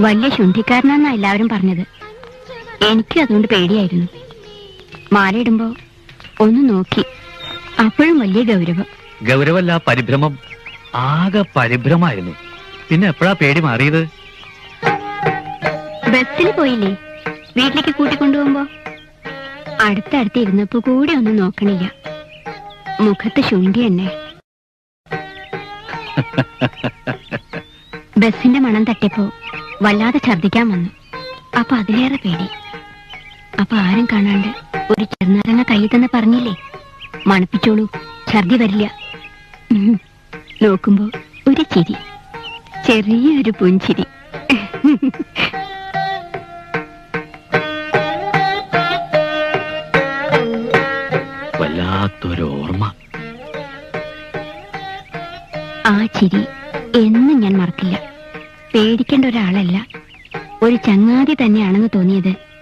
വലിയ ശുണ്ഠിക്കാരനാന്നാ എല്ലാവരും പറഞ്ഞത്. എനിക്കും അതുകൊണ്ട് പേടിയായിരുന്നു. മാലയിടുമ്പോ ഒന്ന് നോക്കി, അപ്പോഴും വലിയ ഗൗരവം. ഗൗരവല്ല, പരിഭ്രമം. ആകെ പരിഭ്രമായിരുന്നു. പിന്നെ എപ്പോഴാ പേടി മാറിയത്? ബസ്സിൽ പോയില്ലേ വീട്ടിലേക്ക് കൂട്ടിക്കൊണ്ടുപോകുമ്പോ? അടുത്തടുത്ത് ഇരുന്നപ്പോ കൂടി ഒന്നും നോക്കണില്ല. മുഖത്ത് ശുണ്ഠി തന്നെ. ബസിന്റെ മണം തട്ടിയപ്പോ വല്ലാതെ ഛർദിക്കാൻ വന്നു. അപ്പൊ അതിലേറെ പേടി. അപ്പൊ ആരും കാണാണ്ട് ഒരു ചെറുനാരങ്ങ കൈ തന്നെ പറഞ്ഞില്ലേ, മണപ്പിച്ചോളൂ, ഛർദി വരില്ല. നോക്കുമ്പോ ഒരു ചിരി, ചെറിയൊരു പുഞ്ചിരി. വല്ലാത്തൊരോർമ്മ. ആ ചിരി എന്നും ഞാൻ മറക്കില്ല. പേടിക്കേണ്ട ഒരാളല്ല, ഒരു ചങ്ങാതി തന്നെയാണെന്ന് തോന്നിയത്